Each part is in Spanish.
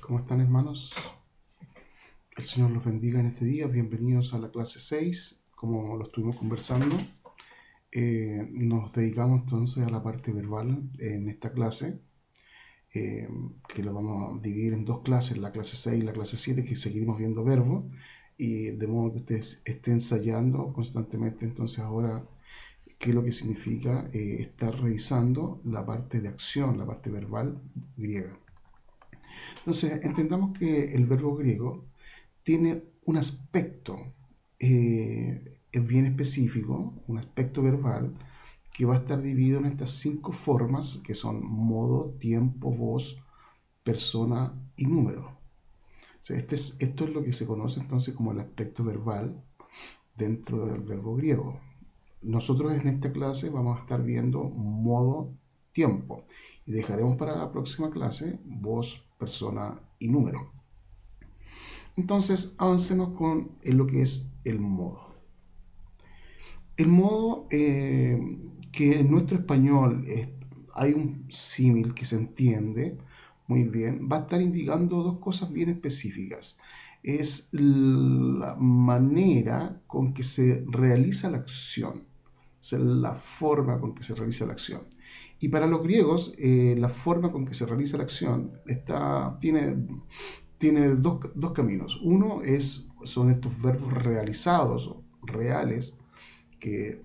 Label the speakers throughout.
Speaker 1: ¿Cómo están, hermanos? El Señor los bendiga en este día. Bienvenidos a la clase 6. Como lo estuvimos conversando, nos dedicamos entonces a la parte verbal en esta clase, que lo vamos a dividir en dos clases, la clase 6 y la clase 7, que seguiremos viendo verbos, y de modo que ustedes estén ensayando constantemente entonces ahora qué es lo que significa estar revisando la parte de acción, la parte verbal griega. Entonces, entendamos que el verbo griego tiene un aspecto bien específico, un aspecto verbal, que va a estar dividido en estas 5 formas, que son modo, tiempo, voz, persona y número. O sea, esto es lo que se conoce entonces como el aspecto verbal dentro del verbo griego. Nosotros en esta clase vamos a estar viendo modo, tiempo, y dejaremos para la próxima clase voz, persona y número. Entonces, avancemos con lo que es el modo. El modo, que en nuestro español hay un símil que se entiende muy bien, va a estar indicando dos cosas bien específicas. Es la manera con que se realiza la acción, o sea, la forma con que se realiza la acción. Y para los griegos, la forma con que se realiza la acción tiene dos caminos. Uno son estos verbos realizados, reales, que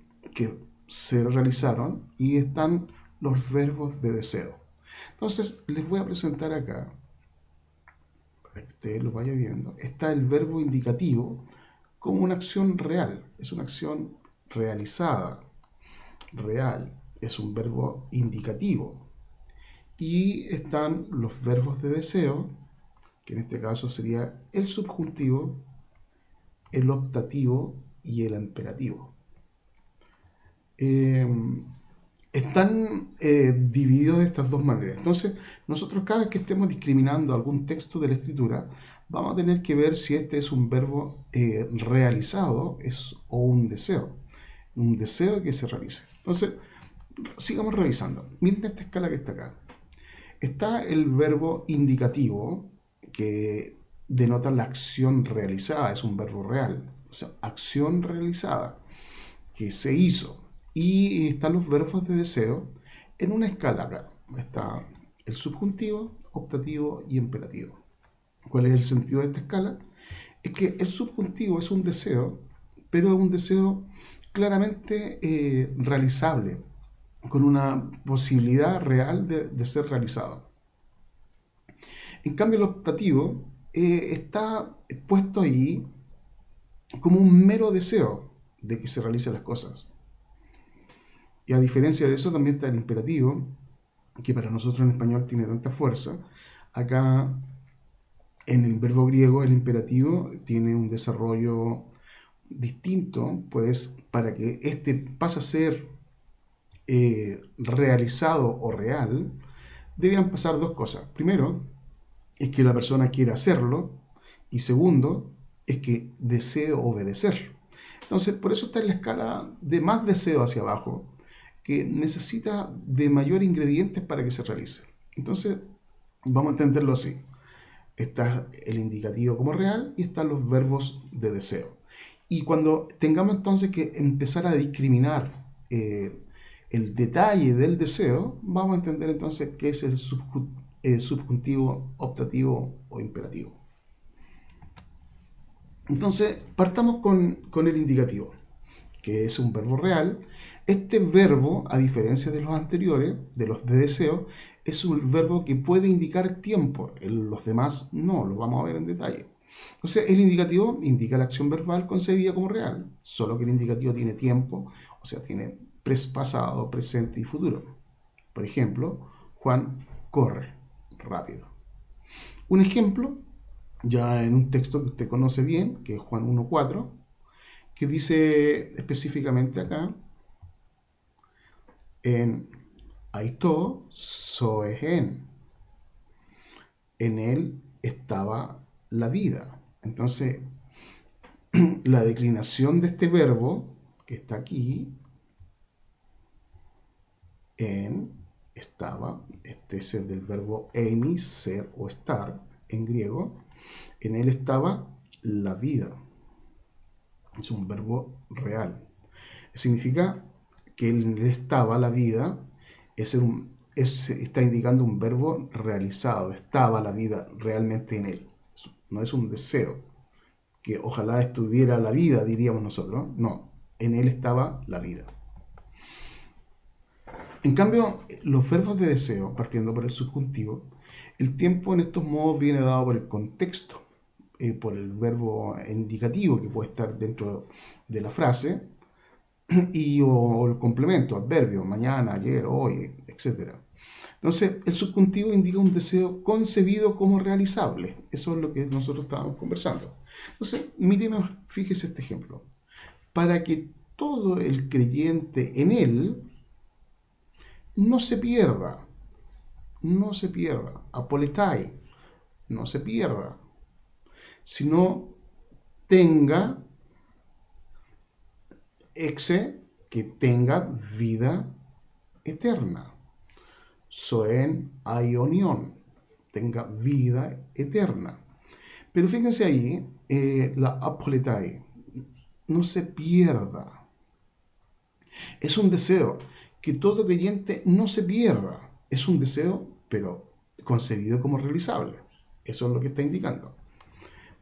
Speaker 1: se realizaron, y están los verbos de deseo. Entonces, les voy a presentar acá, para que ustedes lo vayan viendo, está el verbo indicativo como una acción real, es una acción realizada, real, es un verbo indicativo. Y están los verbos de deseo, que en este caso sería el subjuntivo, el optativo y el imperativo. Están divididos de estas dos maneras. Entonces, nosotros cada vez que estemos discriminando algún texto de la escritura, vamos a tener que ver si este es un verbo realizado o un deseo que se realice. Entonces, sigamos revisando. Miren esta escala que está acá. Está el verbo indicativo, que denota la acción realizada, es un verbo real, o sea, acción realizada, que se hizo. Y están los verbos de deseo en una escala acá. Está el subjuntivo, optativo y imperativo. ¿Cuál es el sentido de esta escala? Es que el subjuntivo es un deseo, pero es un deseo claramente realizable, con una posibilidad real de ser realizado. En cambio, el optativo está puesto ahí como un mero deseo de que se realicen las cosas. Y a diferencia de eso, también está el imperativo, que para nosotros en español tiene tanta fuerza. Acá, en el verbo griego, el imperativo tiene un desarrollo distinto, pues para que este pase a ser realizado o real, debieran pasar dos cosas. Primero, es que la persona quiera hacerlo, y segundo, es que desee obedecer. Entonces, por eso está en la escala de más deseo hacia abajo, que necesita de mayor ingredientes para que se realice. Entonces, vamos a entenderlo así. Está el indicativo como real y están los verbos de deseo. Y cuando tengamos entonces que empezar a discriminar el detalle del deseo, vamos a entender entonces qué es el subjuntivo, optativo o imperativo. Entonces, partamos con el indicativo, que es un verbo real. Este verbo, a diferencia de los anteriores, de los de deseo, es un verbo que puede indicar tiempo. Los demás no, lo vamos a ver en detalle. Entonces, el indicativo indica la acción verbal concebida como real, solo que el indicativo tiene tiempo, o sea, tiene pasado, presente y futuro. Por ejemplo, Juan corre rápido. Un ejemplo, ya en un texto que usted conoce bien, que es Juan 1:4, que dice específicamente acá, en Aito Soehen, en él estaba la vida. Entonces, la declinación de este verbo que está aquí, en estaba, este es el del verbo eimi, ser o estar, en griego, en él estaba la vida. Es un verbo real. Significa que en él estaba la vida, está indicando un verbo realizado, estaba la vida realmente en él. No es un deseo, que ojalá estuviera la vida, diríamos nosotros. No, en él estaba la vida. En cambio, los verbos de deseo, partiendo por el subjuntivo, el tiempo en estos modos viene dado por el contexto, por el verbo indicativo que puede estar dentro de la frase, o el complemento, adverbio, mañana, ayer, hoy, etc. Entonces, el subjuntivo indica un deseo concebido como realizable. Eso es lo que nosotros estábamos conversando. Entonces, miremos, fíjese este ejemplo. Para que todo el creyente en él no se pierda, apoletai, no se pierda, sino tenga, que tenga vida eterna. Soen aionion, tenga vida eterna. Pero fíjense ahí, la apoletai, no se pierda. Es un deseo, que todo creyente no se pierda. Es un deseo, pero concebido como realizable. Eso es lo que está indicando.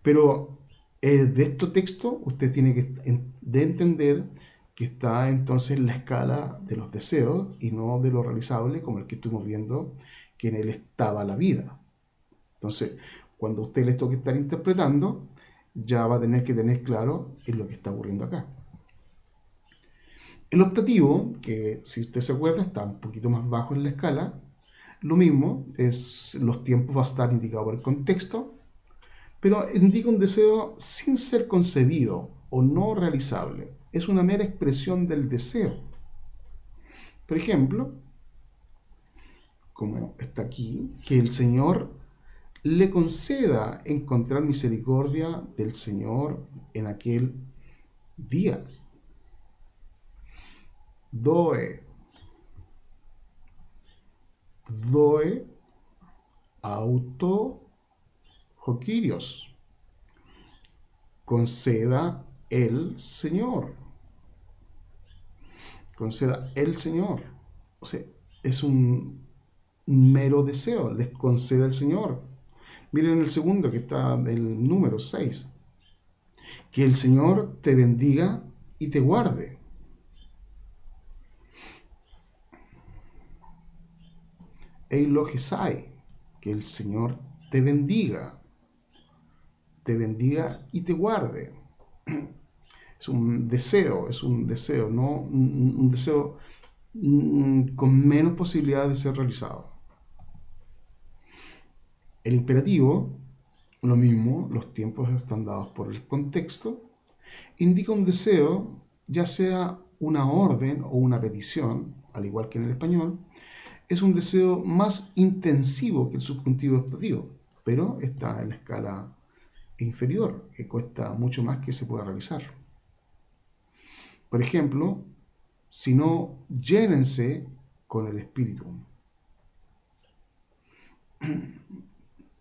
Speaker 1: Pero de este texto usted tiene que entender que está entonces en la escala de los deseos y no de lo realizable, como el que estuvimos viendo, que en él estaba la vida. Entonces, cuando a usted le toque estar interpretando, ya va a tener que tener claro en lo que está ocurriendo acá. El optativo, que si usted se acuerda está un poquito más bajo en la escala, lo mismo, los tiempos va a estar indicado por el contexto, pero indica un deseo sin ser concebido o no realizable. Es una mera expresión del deseo. Por ejemplo, como está aquí, que el Señor le conceda encontrar misericordia del Señor en aquel día. Doe auto Joquirios, conceda el Señor. Conceda el Señor. O sea, es un mero deseo, les conceda el Señor. Miren el segundo que está del número 6. Que el Señor te bendiga y te guarde. Eilogesai, que el Señor te bendiga y te guarde. Es un deseo, no un deseo con menos posibilidad de ser realizado. El imperativo, lo mismo, los tiempos están dados por el contexto, indica un deseo, ya sea una orden o una petición, al igual que en el español, es un deseo más intensivo que el subjuntivo optativo, pero está en la escala inferior, que cuesta mucho más que se pueda realizar. Por ejemplo, si no, llénense con el Espíritu.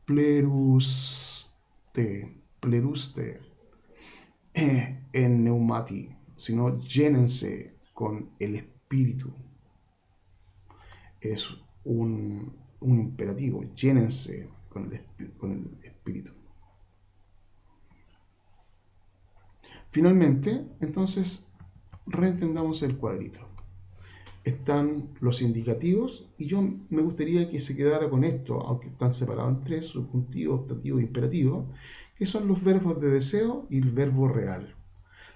Speaker 1: Pleruste, en neumati, sino llénense con el Espíritu. Es un imperativo, llénense con el Espíritu. Finalmente, entonces, reentendamos el cuadrito. Están los indicativos y yo me gustaría que se quedara con esto, aunque están separados en tres, subjuntivo, optativo e imperativo, que son los verbos de deseo y el verbo real.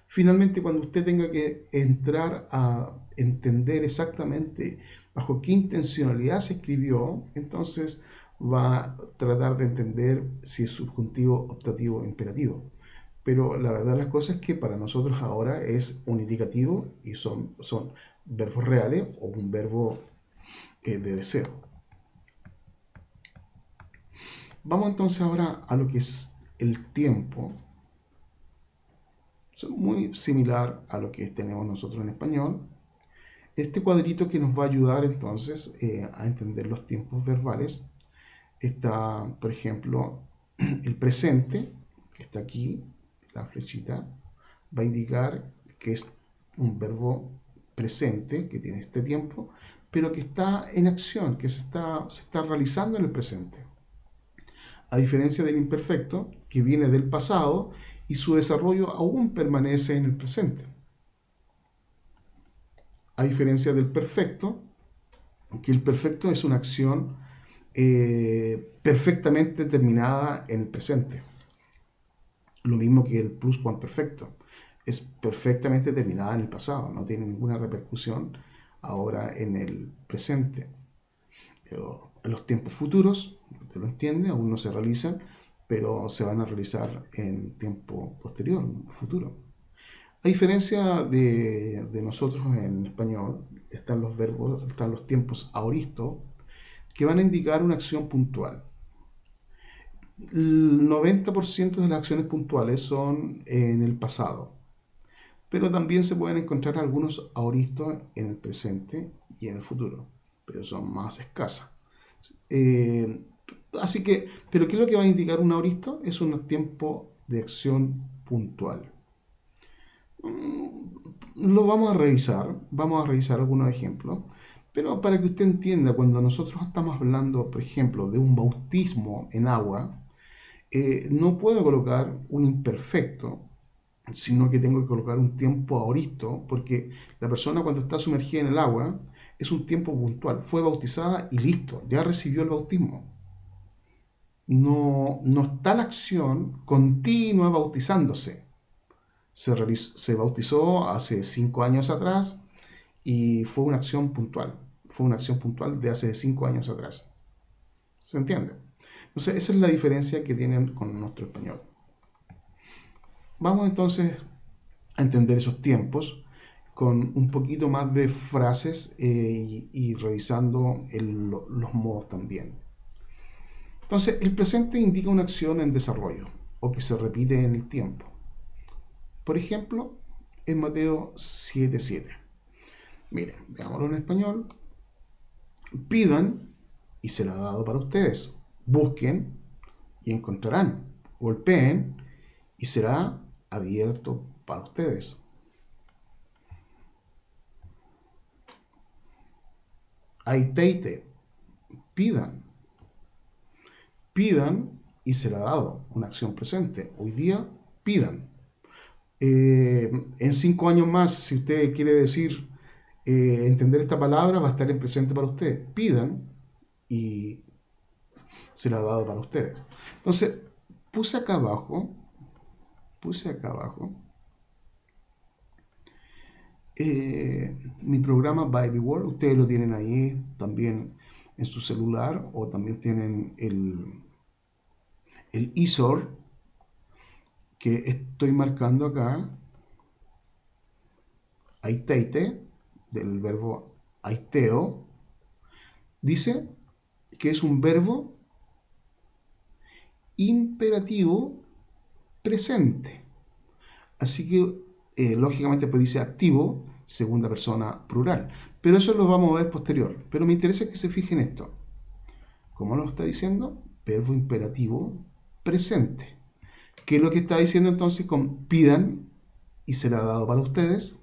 Speaker 1: Finalmente, cuando usted tenga que entrar a entender exactamente bajo qué intencionalidad se escribió, entonces va a tratar de entender si es subjuntivo, optativo o imperativo. Pero la verdad de las cosas es que para nosotros ahora es un indicativo y son verbos reales o un verbo de deseo. Vamos entonces ahora a lo que es el tiempo. Es muy similar a lo que tenemos nosotros en español. Este cuadrito que nos va a ayudar entonces a entender los tiempos verbales está, por ejemplo, El presente, que está aquí, la flechita, va a indicar que es un verbo presente, que tiene este tiempo, pero que está en acción, que se está realizando en el presente. A diferencia del imperfecto, que viene del pasado y su desarrollo aún permanece en el presente. A diferencia del perfecto, que el perfecto es una acción perfectamente terminada en el presente. Lo mismo que el pluscuamperfecto. Es perfectamente terminada en el pasado, no tiene ninguna repercusión ahora en el presente. Pero en los tiempos futuros, usted lo entiende, aún no se realizan, pero se van a realizar en tiempo posterior, futuro. A diferencia de nosotros en español, están los verbos, están los tiempos aoristo, que van a indicar una acción puntual. El 90% de las acciones puntuales son en el pasado, pero también se pueden encontrar algunos aoristos en el presente y en el futuro, pero son más escasas. Eh, Así que, ¿pero qué es lo que va a indicar un aoristo? Es un tiempo de acción puntual. Lo vamos a revisar algunos ejemplos, pero para que usted entienda, cuando nosotros estamos hablando, por ejemplo, de un bautismo en agua, no puedo colocar un imperfecto, sino que tengo que colocar un tiempo aoristo, porque la persona cuando está sumergida en el agua es un tiempo puntual, fue bautizada y listo, ya recibió el bautismo. No está la acción continua bautizándose. Se bautizó hace 5 años atrás y fue una acción puntual. Fue una acción puntual de hace 5 años atrás. ¿Se entiende? Entonces, esa es la diferencia que tienen con nuestro español. Vamos entonces a entender esos tiempos con un poquito más de frases y revisando los modos también. Entonces, el presente indica una acción en desarrollo o que se repite en el tiempo. Por ejemplo, en Mateo 7:7. Miren, veámoslo en español. Pidan y será dado para ustedes. Busquen y encontrarán. Golpeen y será abierto para ustedes. Aiteite, pidan. Pidan y será dado. Una acción presente. Hoy día, pidan. En 5 años más, si usted quiere decir entender esta palabra, va a estar en presente para ustedes. Pidan y será dado para ustedes. Entonces, puse acá abajo mi programa Baby World. Ustedes lo tienen ahí también en su celular o también tienen el ISOR que estoy marcando acá. Aiteite, del verbo aiteo, dice que es un verbo imperativo presente. Así que, lógicamente, pues dice activo, segunda persona plural. Pero eso lo vamos a ver posterior. Pero me interesa que se fijen esto. ¿Cómo lo está diciendo? Verbo imperativo presente. ¿Qué es lo que está diciendo entonces con pidan y será dado para ustedes?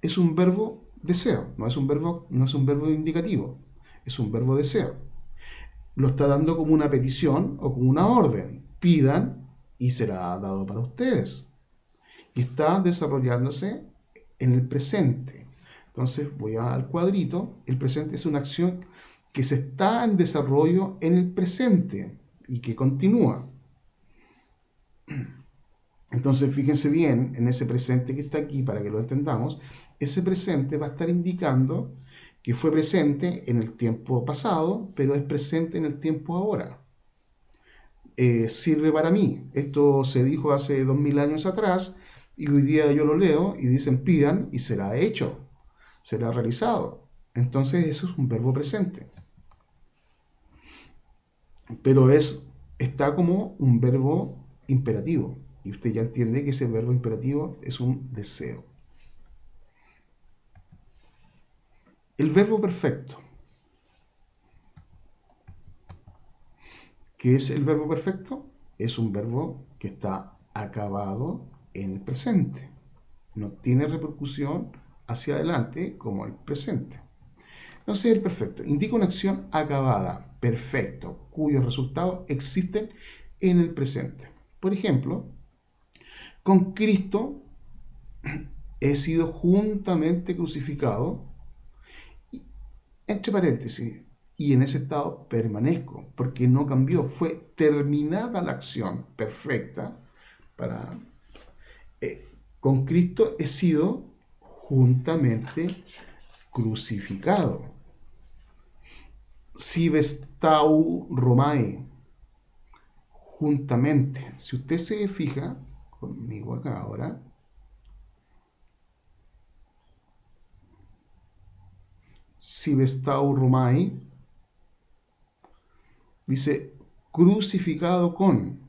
Speaker 1: Es un verbo deseo, no es un verbo indicativo, es un verbo deseo. Lo está dando como una petición o como una orden. Pidan y será dado para ustedes. Y está desarrollándose en el presente. Entonces voy al cuadrito. El presente es una acción que se está en desarrollo en el presente y que continúa. Entonces fíjense bien en ese presente que está aquí para que lo entendamos. Ese presente va a estar indicando que fue presente en el tiempo pasado, pero es presente en el tiempo ahora. Sirve para mí. Esto se dijo hace 2000 años atrás y hoy día yo lo leo y dicen pidan y será hecho, será realizado. Entonces eso es un verbo presente. Pero está como un verbo imperativo. Y usted ya entiende que ese verbo imperativo es un deseo. El verbo perfecto. ¿Qué es el verbo perfecto? es un verbo que está acabado en el presente. No tiene repercusión hacia adelante como el presente. Entonces el perfecto indica una acción acabada, perfecto, cuyos resultados existen en el presente. Por ejemplo, con Cristo he sido juntamente crucificado, entre paréntesis, y en ese estado permanezco, porque no cambió, fue terminada la acción perfecta. Para, con Cristo he sido juntamente crucificado. Sibestau Romae, juntamente. Si usted se fija conmigo acá ahora, Sibestau Romae dice crucificado con.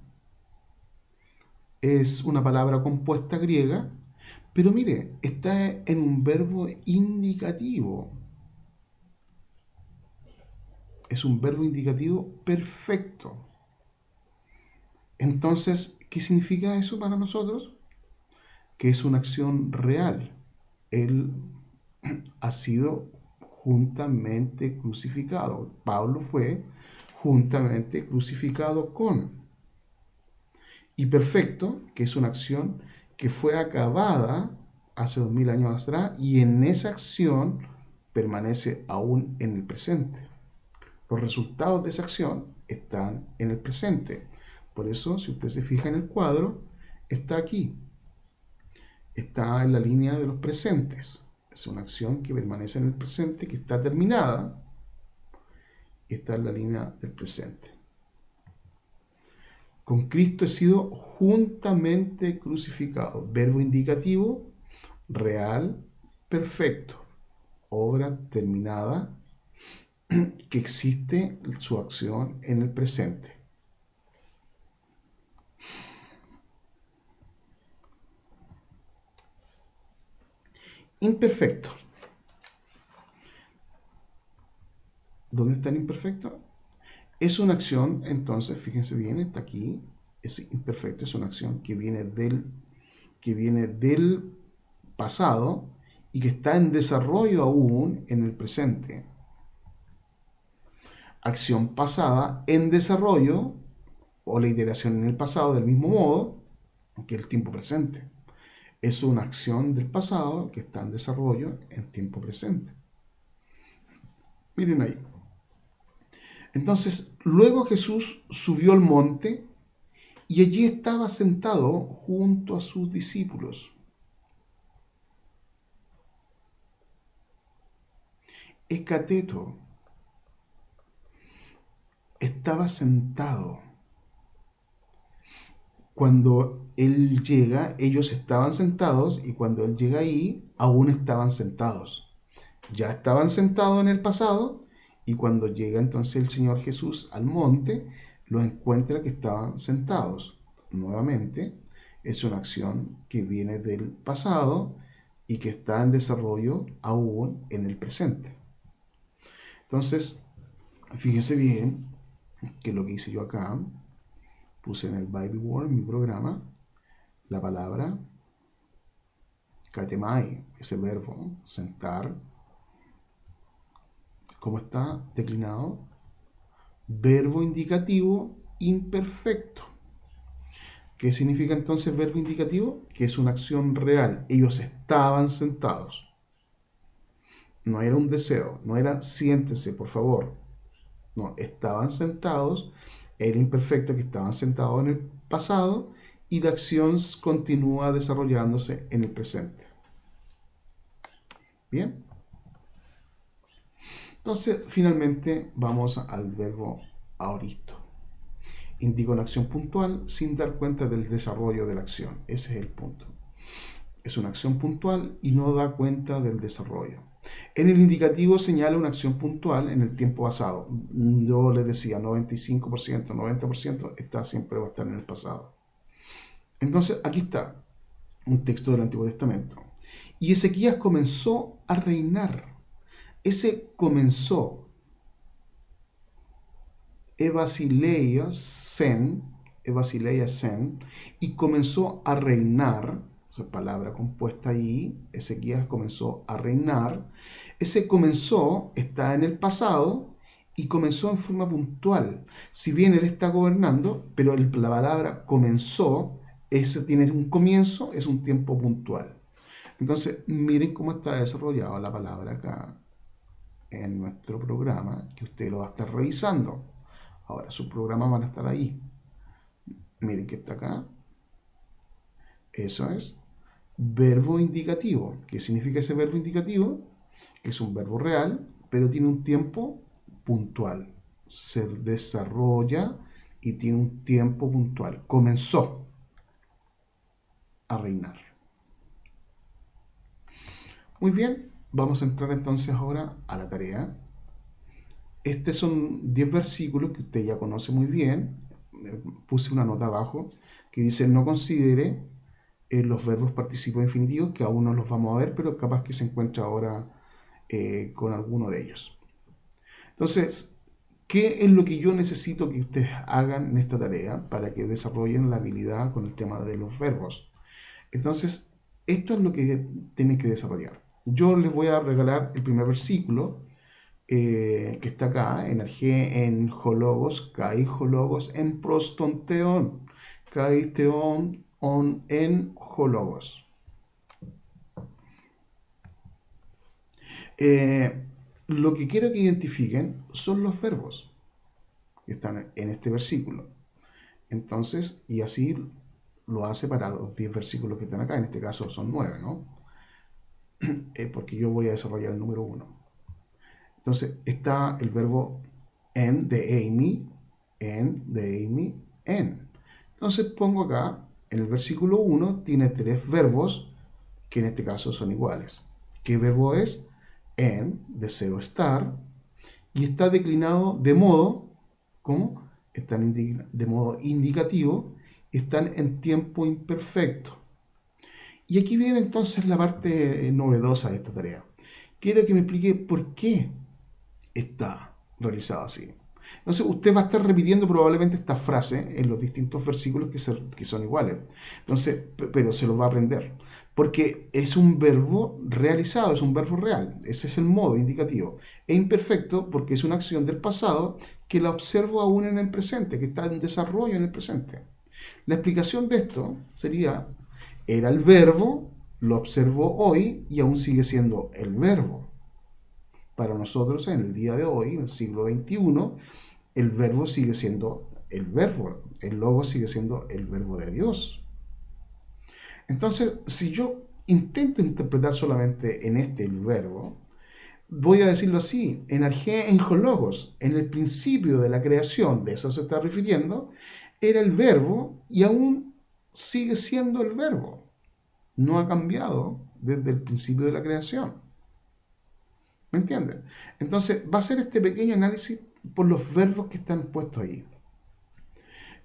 Speaker 1: Es una palabra compuesta griega, pero mire, está en un verbo indicativo. Es un verbo indicativo perfecto. Entonces, ¿qué significa eso para nosotros? Que es una acción real. Él ha sido juntamente crucificado. Pablo fue juntamente crucificado con. Y perfecto, que es una acción que fue acabada hace 2000 años atrás y en esa acción permanece aún en el presente. Los resultados de esa acción están en el presente. Por eso, si usted se fija en el cuadro, está aquí. Está en la línea de los presentes. Es una acción que permanece en el presente, que está terminada, y está en la línea del presente. Con Cristo he sido juntamente crucificado. Verbo indicativo, real, perfecto. Obra terminada, que existe su acción en el presente. Imperfecto. ¿Dónde está el imperfecto? Es una acción, entonces, fíjense bien, está aquí. Es imperfecto, es una acción que viene del pasado y que está en desarrollo aún en el presente. Acción pasada en desarrollo, o la iteración en el pasado del mismo modo que el tiempo presente. Es una acción del pasado que está en desarrollo en tiempo presente. Miren ahí. Entonces, luego Jesús subió al monte y allí estaba sentado junto a sus discípulos. Ecateto estaba sentado. Cuando él llega, ellos estaban sentados y cuando él llega ahí, aún estaban sentados. Ya estaban sentados en el pasado y cuando llega entonces el Señor Jesús al monte, los encuentra que estaban sentados. Nuevamente, es una acción que viene del pasado y que está en desarrollo aún en el presente. Entonces, fíjense bien que lo que hice yo acá, puse en el Bible Word, en mi programa, la palabra katemai, ese verbo, sentar, ¿cómo está declinado? Verbo indicativo imperfecto. ¿Qué significa entonces verbo indicativo? Que es una acción real. Ellos estaban sentados. No era un deseo, no era siéntese, por favor. No, estaban sentados. Era imperfecto que estaban sentados en el pasado y la acción continúa desarrollándose en el presente. Bien. Entonces, finalmente vamos al verbo aoristo. Indica una acción puntual sin dar cuenta del desarrollo de la acción. Ese es el punto. Es una acción puntual y no da cuenta del desarrollo. En el indicativo señala una acción puntual en el tiempo pasado. Yo les decía 95%, 90% siempre va a estar en el pasado. Entonces, aquí está un texto del Antiguo Testamento. Y Ezequías comenzó a reinar. Ese comenzó, Evasileia Sen, Basileia Sen, y comenzó a reinar, esa palabra compuesta ahí, Ezequías comenzó a reinar. Ese comenzó está en el pasado y comenzó en forma puntual. Si bien él está gobernando, pero la palabra comenzó, ese tiene un comienzo, es un tiempo puntual. Entonces, miren cómo está desarrollada la palabra acá en nuestro programa, que usted lo va a estar revisando. Ahora, sus programas van a estar ahí. Miren que está acá. Eso es. Verbo indicativo. ¿Qué significa ese verbo indicativo? Que es un verbo real, pero tiene un tiempo puntual. Se desarrolla y tiene un tiempo puntual. Comenzó a reinar. Muy bien, vamos a entrar entonces ahora a la tarea. Estos son 10 versículos que usted ya conoce muy bien. Puse una nota abajo que dice: no considere los verbos participos infinitivos, que aún no los vamos a ver, pero capaz que se encuentra ahora con alguno de ellos. Entonces, ¿qué es lo que yo necesito que ustedes hagan en esta tarea para que desarrollen la habilidad con el tema de los verbos? Entonces, esto es lo que tienen que desarrollar. Yo les voy a regalar el primer versículo que está acá, en Arge, en Hologos, Kai Hologos, en Prostonteon, Kai Teon, on, en Hologos. Lo que quiero que identifiquen son los verbos que están en este versículo. Entonces, y así lo hace para los 10 versículos que están acá, en este caso son 9, ¿no? Porque yo voy a desarrollar el número 1. Entonces, está el verbo en de Amy, en. Entonces, pongo acá, en el versículo 1, tiene 3 verbos que en este caso son iguales. ¿Qué verbo es? En, deseo estar, y está declinado de modo, ¿cómo? Están de modo indicativo, y están en tiempo imperfecto. Y aquí viene entonces la parte novedosa de esta tarea. Quiero que me explique por qué está realizado así. Entonces usted va a estar repitiendo probablemente esta frase en los distintos versículos que son iguales. Entonces, pero se los va a aprender. Porque es un verbo realizado, es un verbo real. Ese es el modo indicativo. E imperfecto porque es una acción del pasado que la observo aún en el presente, que está en desarrollo en el presente. La explicación de esto sería: era el verbo, lo observo hoy y aún sigue siendo el verbo. Para nosotros en el día de hoy, en el siglo XXI, el verbo sigue siendo el verbo, el logos sigue siendo el verbo de Dios. Entonces, si yo intento interpretar solamente en el verbo, voy a decirlo así: en Arge, en Hologos, en el principio de la creación, de eso se está refiriendo, era el verbo y aún sigue siendo el verbo. No ha cambiado desde el principio de la creación. ¿Me entienden? Entonces, va a ser este pequeño análisis por los verbos que están puestos ahí.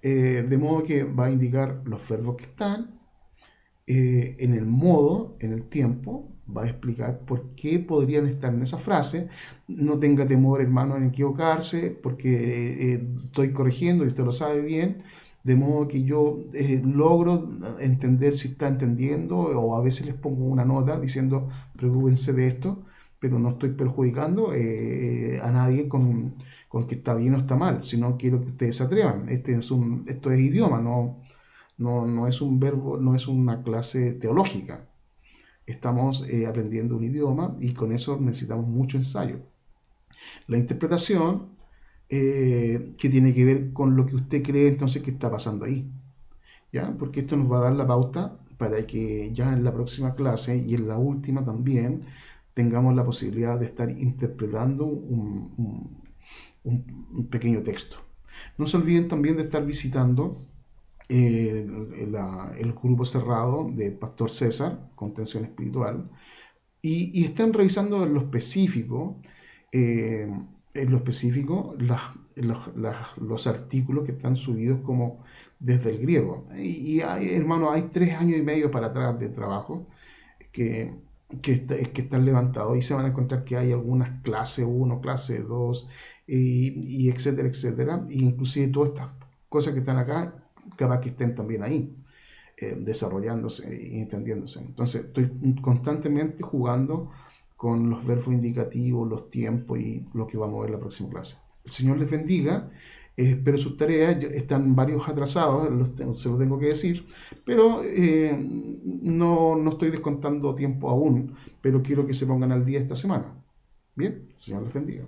Speaker 1: De modo que va a indicar los verbos que están, en el modo, en el tiempo, va a explicar por qué podrían estar en esa frase. No tenga temor, hermano, en equivocarse, porque estoy corrigiendo y usted lo sabe bien. De modo que yo logro entender si está entendiendo, o a veces les pongo una nota diciendo: preocúpense de esto, pero no estoy perjudicando a nadie con que está bien o está mal, sino quiero que ustedes se atrevan. Esto es idioma, no es un verbo, no es una clase teológica. Estamos aprendiendo un idioma y con eso necesitamos mucho ensayo. La interpretación, que tiene que ver con lo que usted cree entonces que está pasando ahí, ¿ya? Porque esto nos va a dar la pauta para que ya en la próxima clase y en la última también tengamos la posibilidad de estar interpretando un pequeño texto. No se olviden también de estar visitando el grupo cerrado de Pastor César, Contención Espiritual, y están revisando en lo específico, los artículos que están subidos como desde el griego. Y hermano, hay 3 años y medio para atrás de trabajo que están levantados, y se van a encontrar que hay algunas clase 1, clase 2, y etcétera, etcétera. E inclusive todas estas cosas que están acá capaz que estén también ahí, desarrollándose y entendiéndose. Entonces estoy constantemente jugando con los verbos indicativos, los tiempos y lo que vamos a ver en la próxima clase. El Señor les bendiga. Espero sus tareas, están varios atrasados, se lo tengo que decir, pero no estoy descontando tiempo aún, pero quiero que se pongan al día esta semana. Bien, Señor les bendiga.